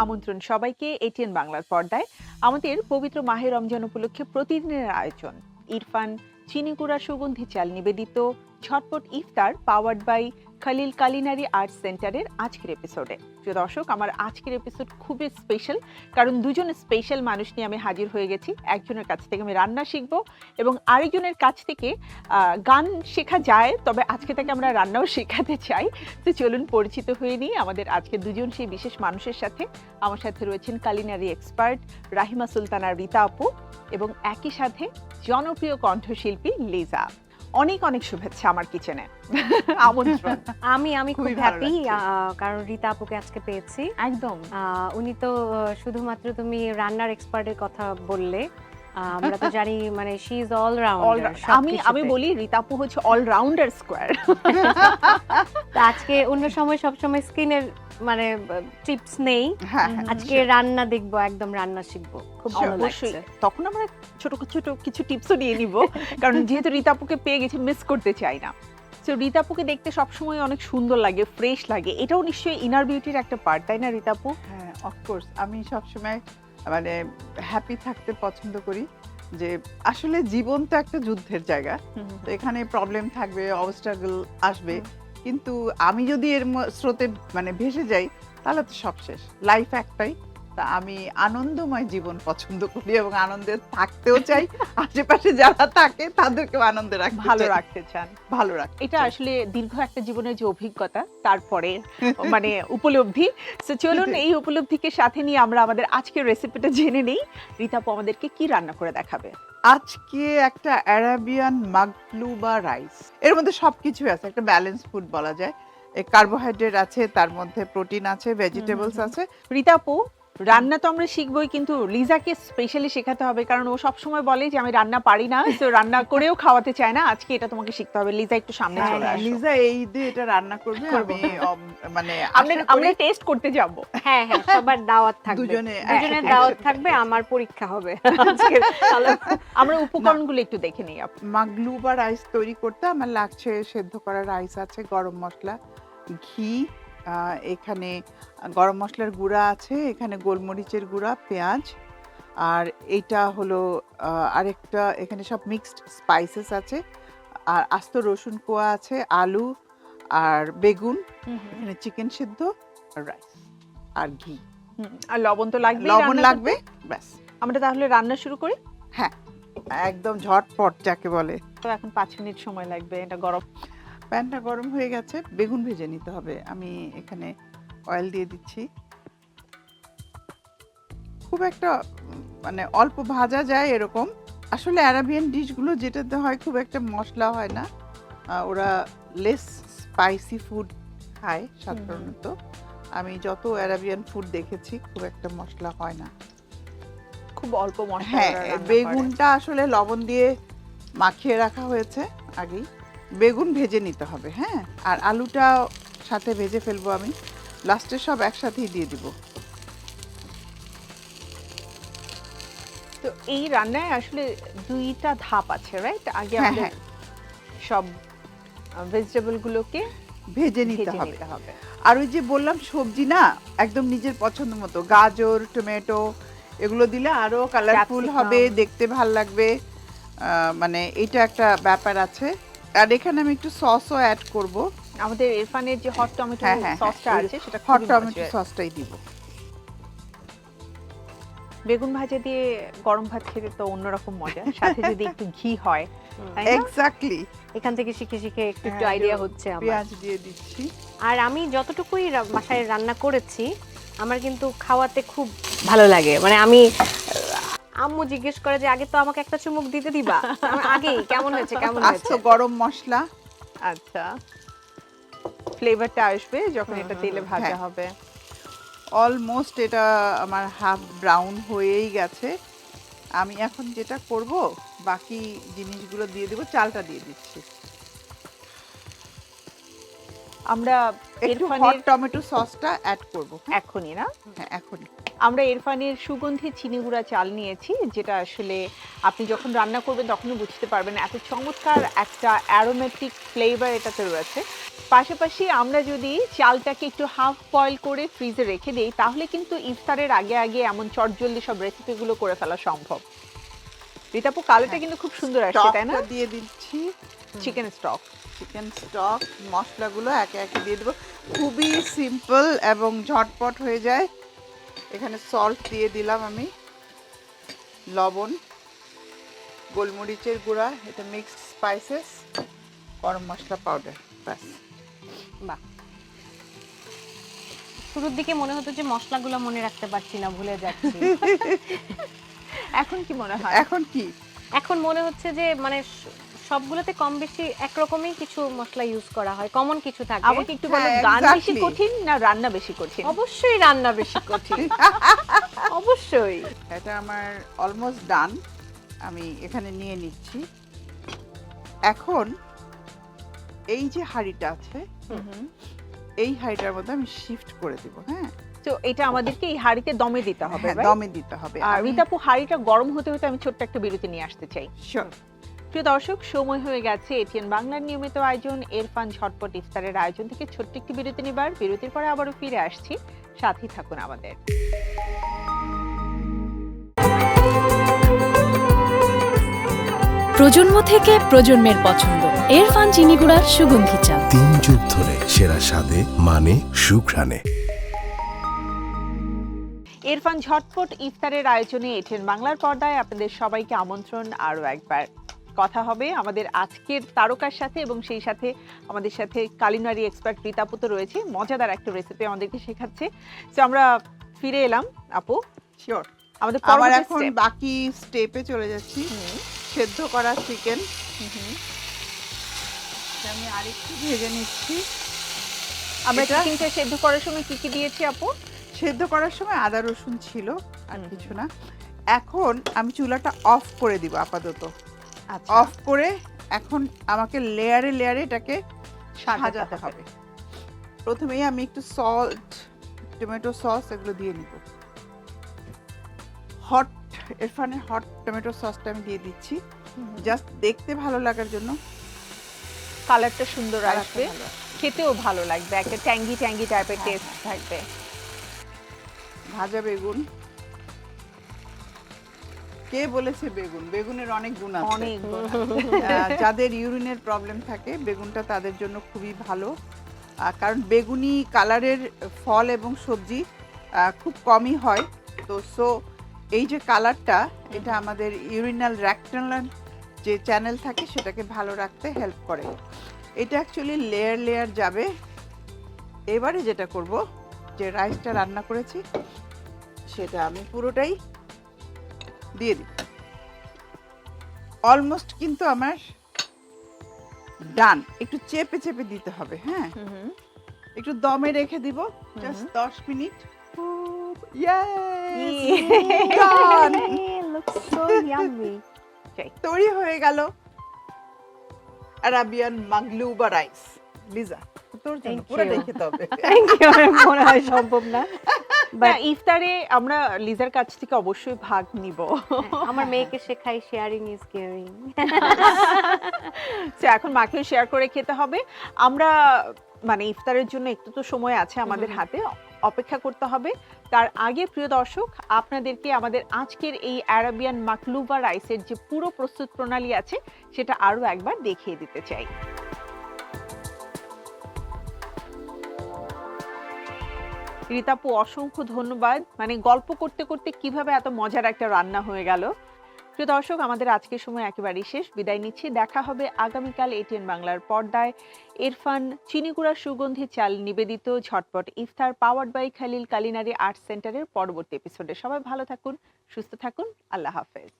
আমন্ত্রণ সবাইকে এটিএন বাংলার পর্দায় আমাদের পবিত্র মাহে রমজান উপলক্ষে প্রতিদিনের আয়োজন ইরফান চিনি গুঁড়া সুগন্ধি চাল নিবেদিত ঝটপট ইফতার powered by Khalil culinary art সেন্টারের আজকের এপিসোডে। প্রিয় দর্শক, আমার আজকের এপিসোড খুবই স্পেশাল, কারণ দুজন স্পেশাল মানুষ নিয়ে আমি হাজির হয়ে গেছি। একজনের কাছ থেকে আমি রান্না শিখব এবং আরেকজনের কাছ থেকে গান শেখা যায়, তবে আজকে থেকে আমরা রান্নাও শেখাতে চাই। তো চলুন পরিচিত হয়ে নিই আমাদের আজকে দুজন সেই বিশেষ মানুষের সাথে। আমার সাথে রয়েছেন কালিনারি এক্সপার্ট রাহিমা সুলতানা রীতা আপু এবং একই সাথে জনপ্রিয় কণ্ঠশিল্পী লিজা। অনেক অনেক শুভেচ্ছা আমার কিচেনে। আমন্ত্রণ। আমি খুব হ্যাপি, কারণ রীতা আপুকে আজকে পেয়েছি। একদম উনি তো শুধুমাত্র তুমি রান্নার এক্সপার্টের কথা বললে, আমরা তো জানি মানে শি ইজ অল রাউন্ডার। আমি বলি রীতা আপু হচ্ছে অলরাউন্ডার স্কোয়ার। আজকে অন্য সময় সবসময় স্কিনের মানে টিপস নেই, আজকে রান্না দেখবো, একদম রান্না শিখবো। খুব ভালো লাগছে। তখন আমরা ছোট ছোট কিছু টিপসও নিয়ে নিব, কারণ যেহেতু রীতা আপুকে পেয়ে গেছি মিস করতে চাই না। তো রীতা আপুকে দেখতে সবসময় অনেক সুন্দর লাগে, ফ্রেশ লাগে। এটাও নিশ্চয়ই ইনার বিউটির একটা পার্ট, তাই না রীতা আপু? হ্যাঁ, অফকোর্স। আমি সবসময় মানে হ্যাপি থাকতে পছন্দ করি। যে আসলে জীবন তো একটা যুদ্ধের জায়গা, তো এখানে প্রবলেম থাকবে, অবস্ট্রাগল আসবে, কিন্তু আমি যদি এর স্রোতে মানে ভেসে যাই তাহলে তো সব শেষ। লাইফ একটাই, তা আমি আনন্দময় জীবন পছন্দ করি এবং আনন্দে থাকতেও চাই। আশেপাশে যারা থাকে তাদেরকেও আনন্দে ভালো রাখতে চান। ভালো রাখতে এটা আসলে দীর্ঘ একটা জীবনের যে অভিজ্ঞতা, তারপরে মানে উপলব্ধি। তো চলুন এই উপলব্ধিকে সাথে নিয়ে আমরা আমাদের আজকের রেসিপিটা জেনে নেই। রীতা আপু আমাদেরকে কি রান্না করে দেখাবে? আজকে একটা অ্যারাবিয়ান মাগলুবা রাইস। এর মধ্যে সবকিছু আছে, একটা ব্যালেন্স ফুড বলা যায়। কার্বোহাইড্রেট আছে, তার মধ্যে প্রোটিন আছে, ভেজিটেবলস আছে। রীতা আপু, রান্না তো আমরা শিখবই, কিন্তু লিজাকে স্পেশালি শেখাতে হবে, কারণ ও সবসময় বলে যে আমি রান্না পারি না, তো রান্না করেও খাওয়াতে চায় না। আজকে এটা তোমাকে শিখতে হবে। লিজা একটু সামনে চলে আসো। লিজা এই দিয়ে এটা রান্না করবে, আমি মানে আমরা টেস্ট করতে যাব। হ্যাঁ হ্যাঁ, সবার দাওয়াত থাকবে, দুজনের দাওয়াত থাকবে, আমার পরীক্ষা হবে আজকে। আমরা উপকরণগুলো একটু দেখে নিই। মাগলুবা রাইস তৈরি করতে আমার লাগছে সেদ্ধ করা রাইস আছে, গরম মশলা, ঘি, এখানে গরম মশলার গুঁড়া আছে, এখানে গোলমরিচের গুঁড়া, পেঁয়াজ, আর এইটা হলো আরেকটা, এখানে সব মিক্সড স্পাইসেস আছে, আর আস্ত রসুন কোয়া আছে, আলু আর বেগুন, এখানে চিকেন সিদ্ধ, রাইস আর ঘি, আর লবণ তো লাগবে। লবণ লাগবে, ব্যাস। আমরা তাহলে রান্না শুরু করি। হ্যাঁ, একদম ঝটপট যাকে বলে। তো এখন 5 মিনিট সময় লাগবে। এটা গরম, প্যানটা গরম হয়ে গেছে, বেগুন ভেজে নিতে হবে। আমি এখানে অয়েল দিয়ে দিচ্ছি। খুব একটা মানে অল্প ভাজা যায় এরকম। আসলে অ্যারাবিয়ান ডিশগুলো যেটাতে হয় খুব একটা মশলা হয় না, ওরা লেস স্পাইসি ফুড খায় সাধারণত। আমি যত অ্যারাবিয়ান ফুড দেখেছি খুব একটা মশলা হয় না, খুব অল্প মশলা। হ্যাঁ, বেগুনটা আসলে লবণ দিয়ে মাখিয়ে রাখা হয়েছে আগেই। বেগুন ভেজে নিতে হবে, হ্যাঁ, আর আলুটা সাথে ভেজে ফেলবো আমি। লাস্টে সব একসাথেই দিয়ে দিব। তো এই রান্নায় আসলে 2টা ধাপ আছে, রাইট? আগে হ্যাঁ, আমাদের সব ভেজিটেবল গুলোকে ভেজে নিতে হবে। আর ওই যে বললাম সবজি না, একদম নিজের পছন্দ মতো, গাজর, টমেটো এগুলো দিলে আরো কালারফুল হবে, দেখতে ভাল লাগবে। মানে এটা একটা ব্যাপার আছে। আর এখানে আমি একটু সসও অ্যাড করব। আমাদের ইরফানের যে হট টমেটো সসটা আছে, সেটা হট টমেটো সসটাই দিব। বেগুন ভাজা দিয়ে গরম ভাত খেতে তো অন্যরকম মজা, সাথে যদি একটু ঘি হয়। এক্স্যাক্টলি, এখান থেকে শিখে শিখে একটু আইডিয়া হচ্ছে আমার। পেঁয়াজ দিয়ে দিচ্ছি। আর আমি যতটুকুই বাসায় রান্না করেছি, আমার কিন্তু খাওয়াতে খুব ভালো লাগে। মানে আমি, আম্মু জিজ্ঞেস করে যে আগে তো আমাকে একটা চুমুক দিতে দিবা, আগেই কেমন হয়েছে কেমন হয়েছে। গরম মশলা, আচ্ছা, ফ্লেভারটা আসবে যখন এটা তেলে ভাজা হবে। অলমোস্ট এটা আমার হাফ ব্রাউন হয়েই গেছে। আমি এখন যেটা করব, বাকি জিনিসগুলো দিয়ে দেব। চালটা দিয়ে দিচ্ছি। আমরা একটু হট ইরফানের টমেটো সসটা অ্যাড করব। এখনই না, হ্যাঁ এখনই। আমরা ইরফানের সুগন্ধি চিনি গুঁড়া চাল নিয়েছি, যেটা আসলে আপনি যখন রান্না করবেন তখনই বুঝতে পারবেন এত চমৎকার একটা অ্যারোমেটিক ফ্লেভার এটাতে রয়েছে। পাশাপাশি আমরা যদি চালটাকে একটু হাফ বয়েল করে ফ্রিজে রেখে দিই তাহলে কিন্তু ইফতারের আগে আগে এমন চটজলদি সব রেসিপিগুলো করে ফেলা সম্ভব। রীতাপু, কালারটা কিন্তু খুব সুন্দর আসছে, তাই না? স্টকটা দিয়ে দিচ্ছি, চিকেন স্টক। চিকেন স্টক, মশলাগুলো একে একে দিয়ে দেবো। খুবই সিম্পল এবং ঝটপট হয়ে যায়। এখানে সল্ট দিয়ে দিলাম আমি, লবণ, গোলমরিচের গুঁড়া, এটা মিক্সড স্পাইসেস, গরম মশলা পাউডার, ব্যাস। বাহ, শুরুর দিকে মনে হতো যে মশলাগুলো মনে রাখতে পারছি না, ভুলে যাচ্ছি। এখন কি মনে হয়? এখন কি এখন মনে হচ্ছে যে মানে সবগুলোতে কম বেশি একরকমই কিছু মশলা ইউজ করা হয়, কমন কিছু থাকে। আমাকে একটু বলো, হ্যাঁ, গান বেশি exactly. কঠিন না রান্না বেশি কঠিন? অবশ্যই রান্না বেশি কঠিন। অবশ্যই। এটা আমার অলমোস্ট ডান, আমি এখানে নিয়ে নিচ্ছি। এখন এই যে হাঁড়িটা আছে, এই হাঁড়িটার মধ্যে আমি শিফট করে দিব। হ্যাঁ, তো এটা আমাদেরকে এই হাঁড়িতে দমে দিতে হবে, হ্যাঁ, right? দমে দিতে হবে। আর রীতাপু, হাঁড়িটা গরম হতে হতে আমি ছোট্ট একটা বিরতি নিয়ে আসতে চাই। শিওর। প্রিয় দর্শক, সময় হয়ে গেছে এটিএন বাংলার নিয়মিত আয়োজন ইরফান ঝটপট ইফতারের আয়োজন থেকে ছোট্ট একটি বিরতি নিবার। বিরতির পরে আবারও ফিরে আসছি, সাথেই থাকুন আমাদের। প্রজন্ম থেকে প্রজন্মের পছন্দ ইরফান চিনি গুঁড়ার সুগন্ধি চা। 3 যুগ ধরে সেরা স্বাদে, মানে, সুঘ্রাণে। ইরফান ঝটপট ইফতারের আয়োজনে এটিএন বাংলার পর্দায় আপনাদের সবাইকে আমন্ত্রণ। আরও একবার কথা হবে আমাদের আজকের তারকার সাথে, এবং সেই সাথে আমাদের সাথে কালিনারি এক্সপার্ট রীতাপু তো রয়েছে, মজাদার একটা রেসিপি আমাদেরকে শেখাচ্ছে। তো আমরা ফিরে এলাম আপু, শিওর। আমাদের আবার পরবর্তী এখন step। বাকি স্টেপে চলে যাচ্ছি। সেদ্ধ করা চিকেন আমি আরেকটু ভেজে নিচ্ছি। আমরা এটা- চিকেনটা সেদ্ধ করার সময় কি কি দিয়েছি আপু? সেদ্ধ করার সময় আদা রসুন ছিল, আর কিছু না। এখন আমি চুলাটা অফ করে দিব আপাতত। আচ্ছা, অফ করে এখন আমাকে লেয়ারে লেয়ারে এটাকে সাজাতে সাজাতে হবে। প্রথমেই আমি একটু সল্ট, টমেটো সস এগুলো দিয়ে নিব। হট, ইরফানের হট টমেটো সসটা আমি দিয়ে দিচ্ছি, জাস্ট দেখতে ভালো লাগার জন্য। কালারটা সুন্দর কালারটা আসবে, ভালো আসবে। খেতেও ভালো লাগবে, একটা ট্যাঙ্গি ট্যাঙ্গি টাইপের হ্যাঁ, টেস্ট থাকবে। ভাজা বেগুন, কে বলেছে বেগুন? বেগুনের অনেক গুণ আছে। অনেক গুণ। যাদের ইউরিনের প্রবলেম থাকে বেগুনটা তাদের জন্য খুবই ভালো, কারণ বেগুনি কালারের ফল এবং সবজি খুব কমই হয়। তো সো এই যে কালারটা, এটা আমাদের ইউরিনাল র্যাকটানাল যে চ্যানেল থাকে সেটাকে ভালো রাখতে হেল্প করে। এটা অ্যাকচুয়ালি লেয়ার লেয়ার যাবে। এবারে যেটা করব, যে রাইসটা রান্না করেছি সেটা আমি পুরোটাই দিয়ে দিই। অলমোস্ট কিন্তু আমার ডান। একটু চেপে চেপে দিতে হবে। হ্যাঁ, একটু দমে রেখে দিব just 10 minute. Looks so yummy. তৈরি হয়ে গেল আরাবিয়ান মাগলুবা রাইস। লিজা, তোর জন্য Thank পুরো you. দেখে তবে। Thank you, আমার মনে হয় সম্ভব না। না, ইফতারে আমরা লিজার কাছ থেকে অবশ্যই ভাগ নিব। আমার মেয়েকে শেখাই শেয়ারিং ইজ কেয়ারিং। তো এখন মাকেও শেয়ার করে খেতে হবে। আমরা মানে ইফতারের জন্য একটু তো সময় আছে আমাদের হাতে, অপেক্ষা করতে হবে। তার আগে প্রিয় দর্শক, আপনাদেরকে আমাদের আজকের এই আরাবিয়ান মাকলুবা রাইসের যে পুরো প্রস্তুত প্রণালী আছে সেটা আরো একবার দেখিয়ে দিতে চাই। রীতাপু, অসংখ্য ধন্যবাদ। মানে গল্প করতে করতে কিভাবে এত মজার একটা রান্না হয়ে গেল। প্রিয় দর্শক, আমাদের আজকের সময় একেবারেই শেষ। বিদায় নিচ্ছি, দেখা হবে আগামীকাল এটিএন বাংলার পর্দায়। ইরফান চিনি গুঁড়া সুগন্ধি চাল নিবেদিত ঝটপট ইফতার powered by Khalil culinary art সেন্টারের পরবর্তী এপিসোডে। সবাই ভালো থাকুন, সুস্থ থাকুন, আল্লাহ হাফেজ।